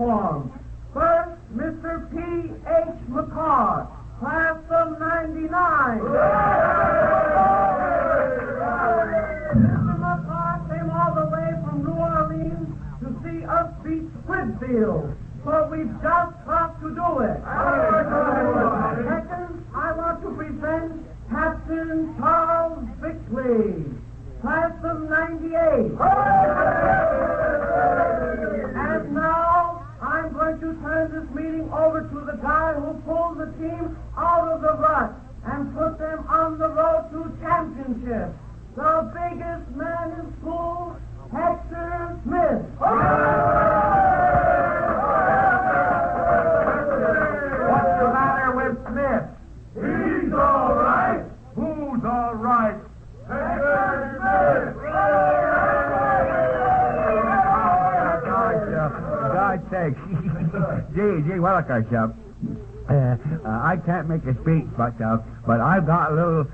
platform. First, Mr. P.H. McCart, class of 99. Mr. McCart came all the way from New Orleans to see us beat Squidfield, but we've just got to do it. Second, I want to present Captain Charles Bickley, class of 98. And now, I'm going to turn this meeting over to the guy who pulled the team out of the rut and put them on the road to championship. The biggest man in school, Hector Smith. What's the matter with Smith? He's all right. Who's all right? Hector Smith. God's sake. Gee, well, look, ourselves. I can't make a speech, but I've got a little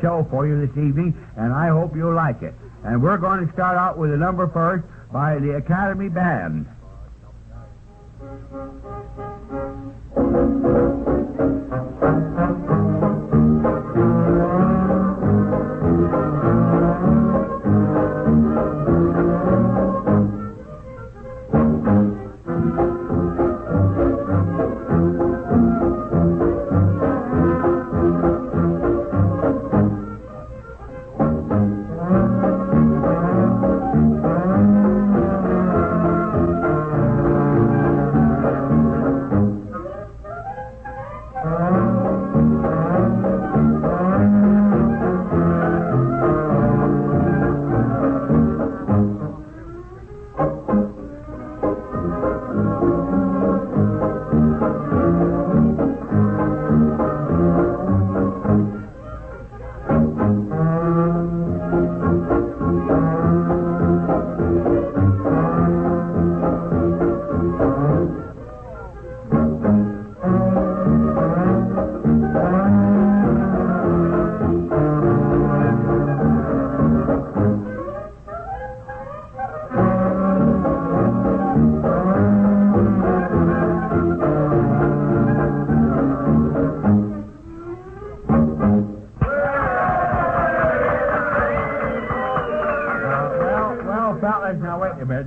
show for you this evening, and I hope you'll like it. And we're going to start out with a number first by the Academy Band.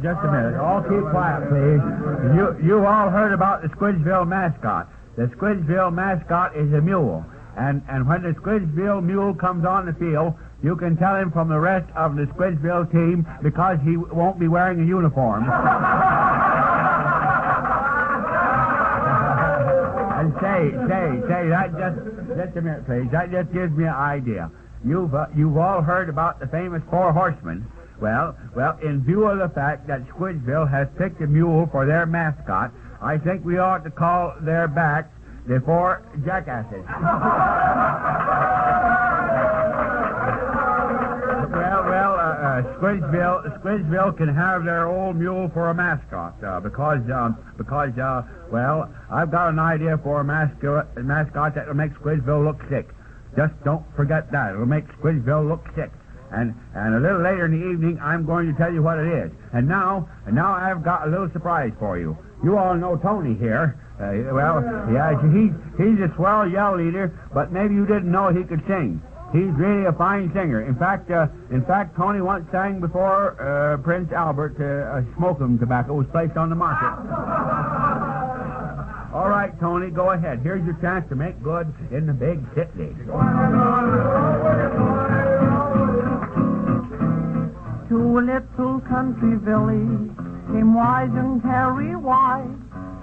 Just a minute. All keep quiet, please. You all heard about the Squidsville mascot. The Squidsville mascot is a mule. And when the Squidsville mule comes on the field, you can tell him from the rest of the Squidsville team because he won't be wearing a uniform. And say, that just a minute, please. That just gives me an idea. You've all heard about the famous Four Horsemen. Well, in view of the fact that Squidsville has picked a mule for their mascot, I think we ought to call their backs the Four Jackasses. Squidsville can have their old mule for a mascot because I've got an idea for a mascot that will make Squidsville look sick. Just don't forget that. It'll make Squidsville look sick. And a little later in the evening, I'm going to tell you what it is. And now I've got a little surprise for you. You all know Tony here. He's a swell yell leader, but maybe you didn't know he could sing. He's really a fine singer. In fact, Tony once sang before Prince Albert smoking tobacco was placed on the market. All right, Tony, go ahead. Here's your chance to make good in the big city. To a little country village came wise and carry wise.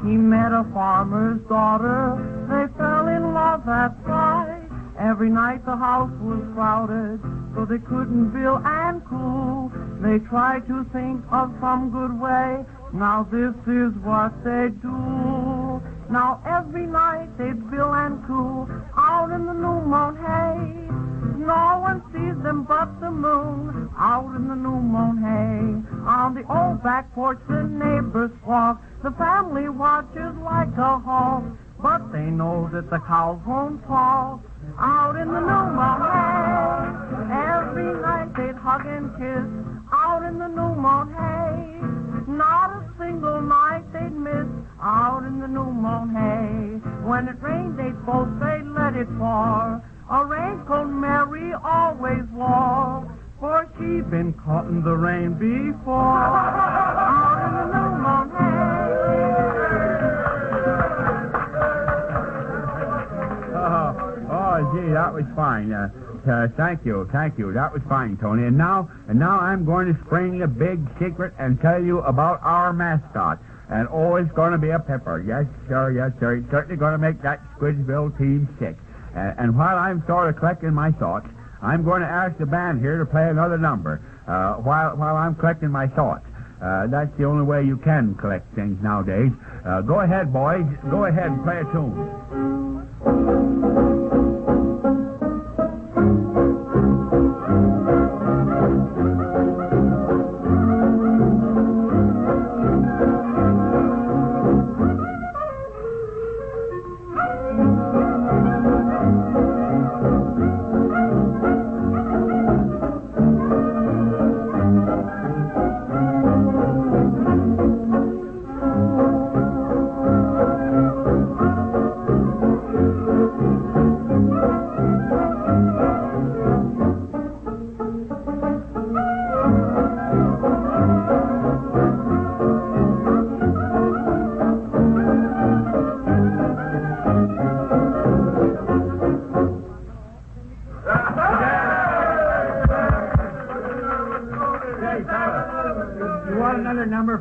He met a farmer's daughter. They fell in love at sight. Every night the house was crowded, so they couldn't bill and cool. They tried to think of some good way. Now this is what they do. Now every night they'd bill and cool out in the new moon hay. No one sees them but the moon out in the new moon hay. On the old back porch the neighbors walk. The family watches like a hawk, but they know that the cows won't talk out in the new moon hay. Every night they'd hug and kiss out in the new moon hay. Not a single night they'd miss out in the new mown hay. When it rained, they'd both say, let it pour. A raincoat Mary always wore, for she'd been caught in the rain before. Out in the new mown Oh, gee, that was fine. Thank you. That was fine, Tony. And now I'm going to spring the big secret and tell you about our mascot. And it's going to be a pepper. Yes, sir. It's certainly going to make that Squidsville team sick. And while I'm sort of collecting my thoughts, I'm going to ask the band here to play another number while I'm collecting my thoughts. That's the only way you can collect things nowadays. Go ahead, boys. Go ahead and play a tune.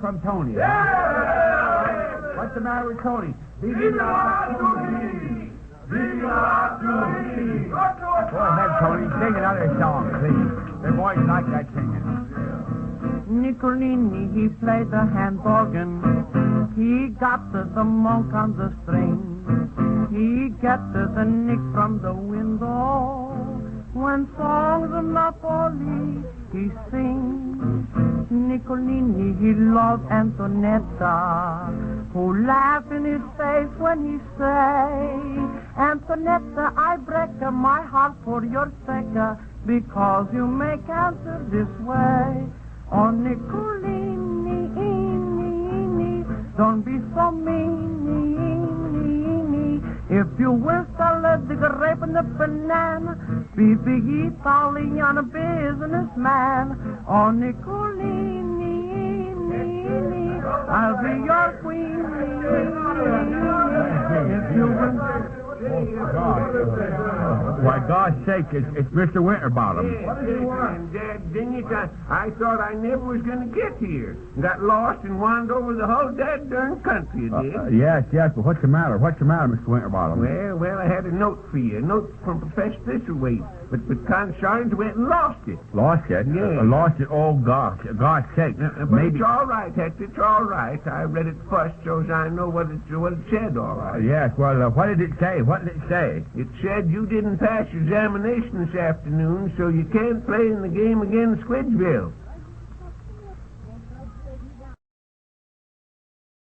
From Tony. Yeah! What's the matter with Tony? Go ahead, Tony. Sing another song, please. The boys like that singing. Nicolini, he played the hand organ. He got the monk on the string. He gets the nick from the window. When songs of Napoli he sings. Nicolini, he loved Antonetta, who laughed in his face when he say, Antonetta, I break my heart for your sake, because you make answer this way. Oh, Nicolini, don't be so mean. If you wish to let the grape and the banana, be big Italian businessman. Oh, Nicolini, I'll be your queen. If you wish. Why, God's sake, it's Mr. Winterbottom. What do you want? Dang it, I thought I never was going to get here. Got lost and wandered over the whole dead darn country, did. Yes, but what's the matter? Mr. Winterbottom? Well, I had a note for you. A note from Professor Thistlethwaite. But Conscience went and lost it. Lost it? Yeah. Lost it? Oh, God's sake. But maybe. It's all right, Hector. It's all right. I read it first so as I know what it said, all right. Yes, well, what did it say? It said you didn't pass your examination this afternoon, so you can't play in the game against Squidsville.